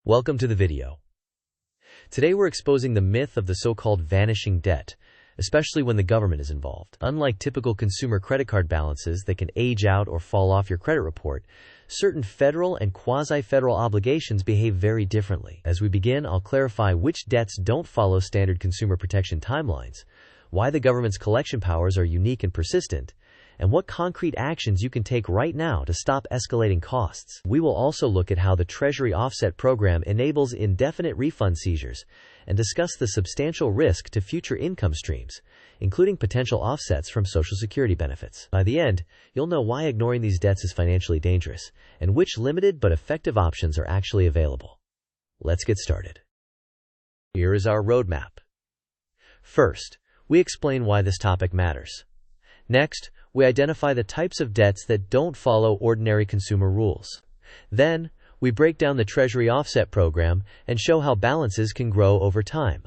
Welcome to the video. Today we're exposing the myth of the so-called vanishing debt, especially when the government is involved. Unlike typical consumer credit card balances that can age out or fall off your credit report, certain federal and quasi-federal obligations behave very differently. As we begin, I'll clarify which debts don't follow standard consumer protection timelines, why the government's collection powers are unique and persistent, and what concrete actions you can take right now to stop escalating costs. We will also look at how the Treasury Offset Program enables indefinite refund seizures and discuss the substantial risk to future income streams, including potential offsets from Social Security benefits. By the end, you'll know why ignoring these debts is financially dangerous and which limited but effective options are actually available. Let's get started. Here is our roadmap. First, we explain why this topic matters. Next, we identify the types of debts that don't follow ordinary consumer rules. Then, we break down the Treasury Offset Program and show how balances can grow over time.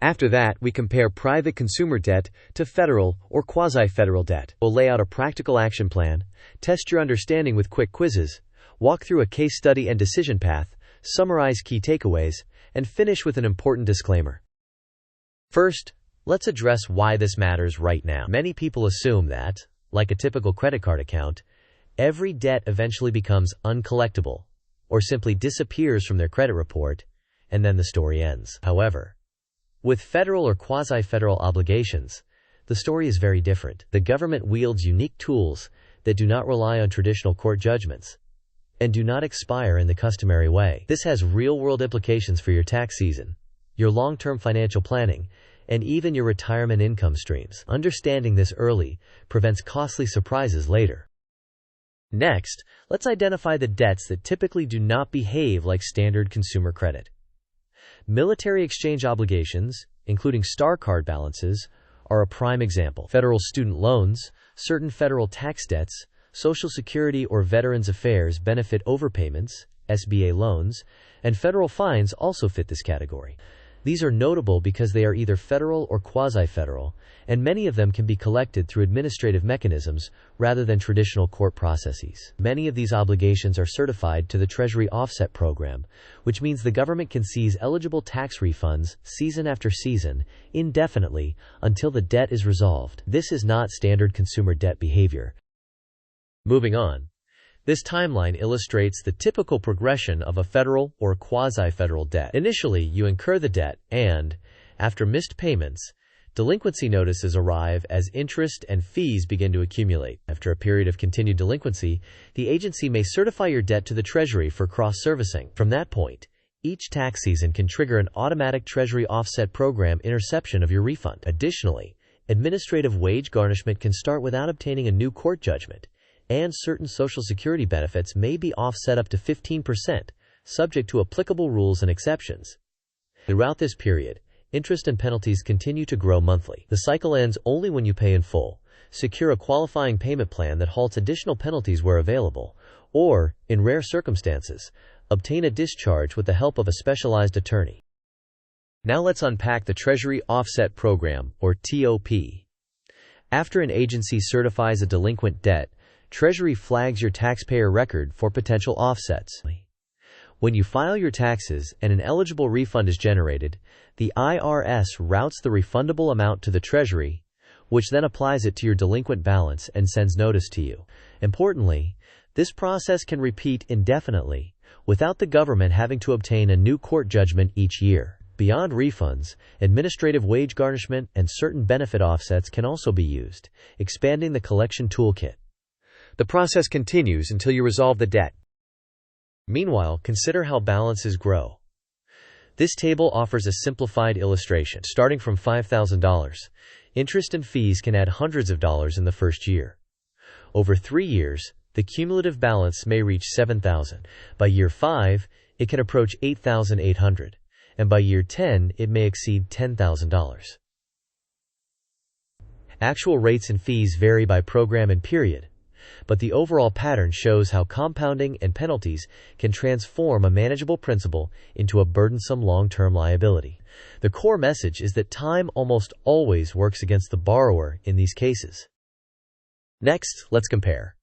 After that, we compare private consumer debt to federal or quasi-federal debt. We'll lay out a practical action plan, test your understanding with quick quizzes, walk through a case study and decision path, summarize key takeaways, and finish with an important disclaimer. First, let's address why this matters right now. Many people assume that, like a typical credit card account, every debt eventually becomes uncollectible or simply disappears from their credit report, and then the story ends. However, with federal or quasi-federal obligations, the story is very different. The government wields unique tools that do not rely on traditional court judgments and do not expire in the customary way. This has real-world implications for your tax season, your long-term financial planning, and even your retirement income streams. Understanding this early prevents costly surprises later. Next, let's identify the debts that typically do not behave like standard consumer credit. Military exchange obligations, including STAR card balances, are a prime example. Federal student loans, certain federal tax debts, Social Security or Veterans Affairs benefit overpayments, SBA loans, and federal fines also fit this category. These are notable because they are either federal or quasi-federal, and many of them can be collected through administrative mechanisms rather than traditional court processes. Many of these obligations are certified to the Treasury Offset Program, which means the government can seize eligible tax refunds season after season, indefinitely, until the debt is resolved. This is not standard consumer debt behavior. Moving on. This timeline illustrates the typical progression of a federal or quasi-federal debt. Initially, you incur the debt and, after missed payments, delinquency notices arrive as interest and fees begin to accumulate. After a period of continued delinquency, the agency may certify your debt to the Treasury for cross-servicing. From that point, each tax season can trigger an automatic Treasury Offset Program interception of your refund. Additionally, administrative wage garnishment can start without obtaining a new court judgment, and certain Social Security benefits may be offset up to 15%, subject to applicable rules and exceptions. Throughout this period, interest and penalties continue to grow monthly. The cycle ends only when you pay in full, secure a qualifying payment plan that halts additional penalties where available, or, in rare circumstances, obtain a discharge with the help of a specialized attorney. Now let's unpack the Treasury Offset Program, or TOP. After an agency certifies a delinquent debt, Treasury flags your taxpayer record for potential offsets. When you file your taxes and an eligible refund is generated, the IRS routes the refundable amount to the Treasury, which then applies it to your delinquent balance and sends notice to you. Importantly, this process can repeat indefinitely, without the government having to obtain a new court judgment each year. Beyond refunds, administrative wage garnishment and certain benefit offsets can also be used, expanding the collection toolkit. The process continues until you resolve the debt. Meanwhile, consider how balances grow. This table offers a simplified illustration. Starting from $5,000, interest and fees can add hundreds of dollars in the first year. Over 3 years, the cumulative balance may reach $7,000. By year 5, it can approach $8,800, and by year 10, it may exceed $10,000. Actual rates and fees vary by program and period, but the overall pattern shows how compounding and penalties can transform a manageable principal into a burdensome long-term liability. The core message is that time almost always works against the borrower in these cases. Next, let's compare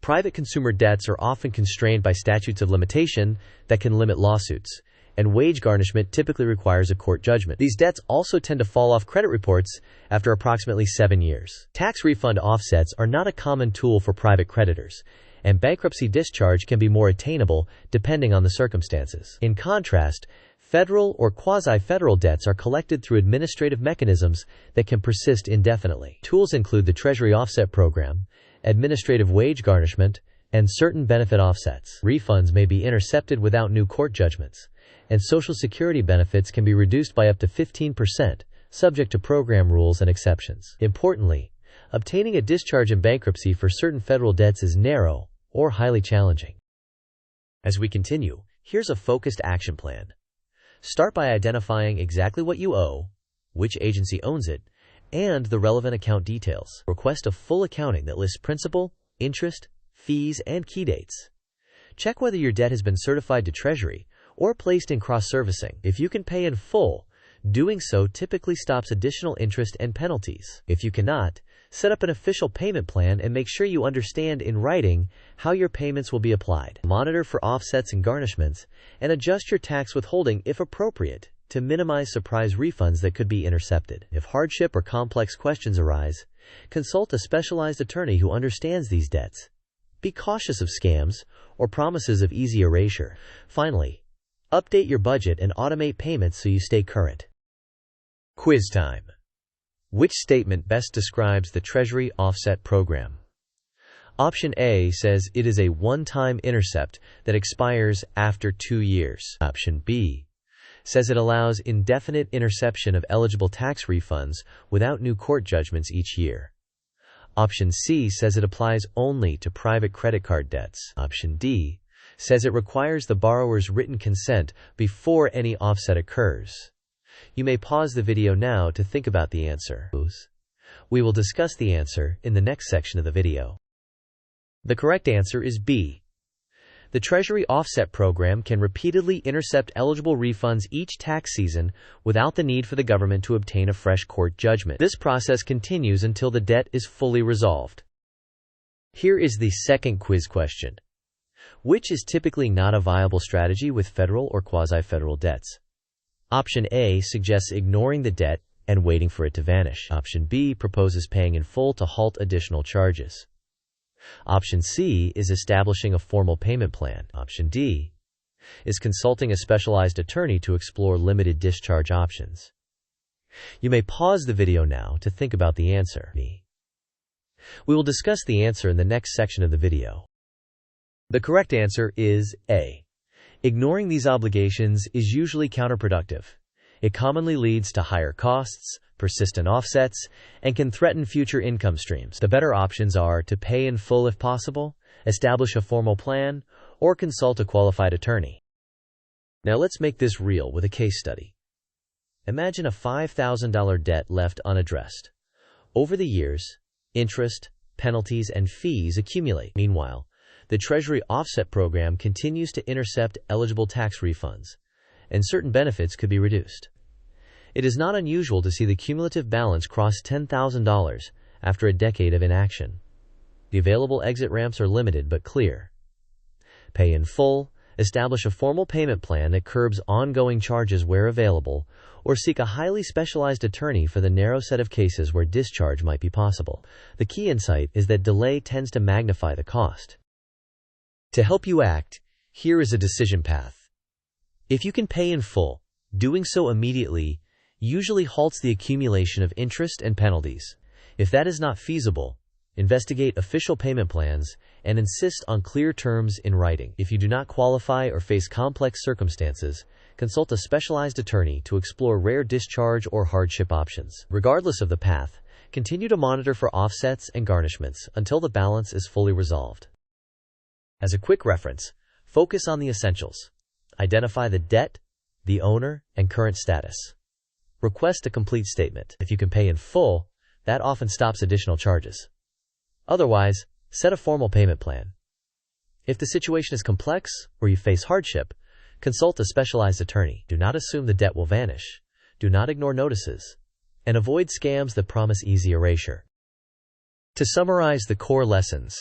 Private consumer debts are often constrained by statutes of limitation that can limit lawsuits, and wage garnishment typically requires a court judgment. These debts also tend to fall off credit reports after approximately 7 years. Tax refund offsets are not a common tool for private creditors, and bankruptcy discharge can be more attainable depending on the circumstances. In contrast, federal or quasi-federal debts are collected through administrative mechanisms that can persist indefinitely. Tools include the Treasury Offset Program, administrative wage garnishment, and certain benefit offsets. Refunds may be intercepted without new court judgments, and Social Security benefits can be reduced by up to 15%, subject to program rules and exceptions. Importantly, obtaining a discharge in bankruptcy for certain federal debts is narrow or highly challenging. As we continue, here's a focused action plan. Start by identifying exactly what you owe, which agency owns it, and the relevant account details. Request a full accounting that lists principal, interest, fees, and key dates. Check whether your debt has been certified to Treasury or placed in cross-servicing. If you can pay in full, doing so typically stops additional interest and penalties. If you cannot, set up an official payment plan and make sure you understand in writing how your payments will be applied. Monitor for offsets and garnishments, and adjust your tax withholding if appropriate to minimize surprise refunds that could be intercepted. If hardship or complex questions arise, consult a specialized attorney who understands these debts. Be cautious of scams or promises of easy erasure. Finally, update your budget and automate payments so you stay current. Quiz time. Which statement best describes the Treasury Offset Program? Option A says it is a one-time intercept that expires after 2 years. Option B says it allows indefinite interception of eligible tax refunds without new court judgments each year. Option C says it applies only to private credit card debts. Option D says it requires the borrower's written consent before any offset occurs. You may pause the video now to think about the answer. We will discuss the answer in the next section of the video. The correct answer is B. The Treasury Offset Program can repeatedly intercept eligible refunds each tax season without the need for the government to obtain a fresh court judgment. This process continues until the debt is fully resolved. Here is the second quiz question. Which is typically not a viable strategy with federal or quasi-federal debts? Option A suggests ignoring the debt and waiting for it to vanish. Option B proposes paying in full to halt additional charges. Option C is establishing a formal payment plan. Option D is consulting a specialized attorney to explore limited discharge options. You may pause the video now to think about the answer. We will discuss the answer in the next section of the video. The correct answer is A. Ignoring these obligations is usually counterproductive. It commonly leads to higher costs, persistent offsets, and can threaten future income streams. The better options are to pay in full if possible, establish a formal plan, or consult a qualified attorney. Now let's make this real with a case study. Imagine a $5,000 debt left unaddressed. Over the years, interest, penalties, and fees accumulate. Meanwhile, the Treasury Offset Program continues to intercept eligible tax refunds, and certain benefits could be reduced. It is not unusual to see the cumulative balance cross $10,000 after a decade of inaction. The available exit ramps are limited but clear. Pay in full, establish a formal payment plan that curbs ongoing charges where available, or seek a highly specialized attorney for the narrow set of cases where discharge might be possible. The key insight is that delay tends to magnify the cost. To help you act, here is a decision path. If you can pay in full, doing so immediately usually halts the accumulation of interest and penalties. If that is not feasible, investigate official payment plans and insist on clear terms in writing. If you do not qualify or face complex circumstances, consult a specialized attorney to explore rare discharge or hardship options. Regardless of the path, continue to monitor for offsets and garnishments until the balance is fully resolved. As a quick reference, focus on the essentials. Identify the debt, the owner, and current status. Request a complete statement. If you can pay in full, that often stops additional charges. Otherwise, set a formal payment plan. If the situation is complex or you face hardship, consult a specialized attorney. Do not assume the debt will vanish. Do not ignore notices. And avoid scams that promise easy erasure. To summarize the core lessons,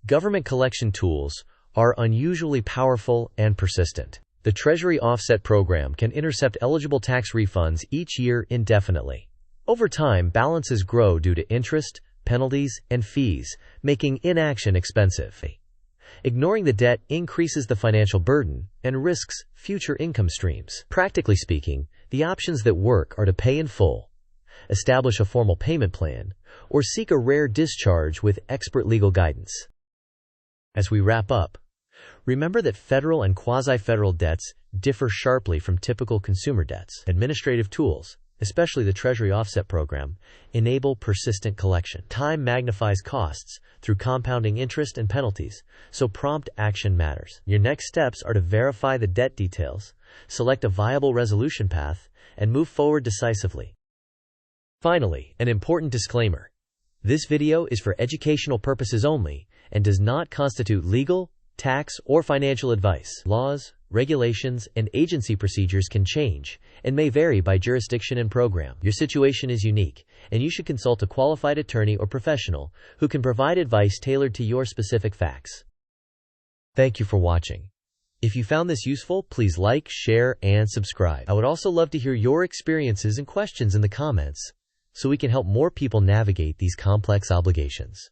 Government collection tools are unusually powerful and persistent. The Treasury Offset Program can intercept eligible tax refunds each year indefinitely. Over time, balances grow due to interest, penalties, and fees, making inaction expensive. Ignoring the debt increases the financial burden and risks future income streams. Practically speaking, the options that work are to pay in full, establish a formal payment plan, or seek a rare discharge with expert legal guidance. As we wrap up, remember that federal and quasi-federal debts differ sharply from typical consumer debts. Administrative tools, especially the Treasury Offset Program, enable persistent collection. Time magnifies costs through compounding interest and penalties, so prompt action matters. Your next steps are to verify the debt details, select a viable resolution path, and move forward decisively. Finally, an important disclaimer. This video is for educational purposes only and does not constitute legal, tax, or financial advice. Laws, regulations, and agency procedures can change and may vary by jurisdiction and program. Your situation is unique, and you should consult a qualified attorney or professional who can provide advice tailored to your specific facts. Thank you for watching. If you found this useful, please like, share, and subscribe. I would also love to hear your experiences and questions in the comments so we can help more people navigate these complex obligations.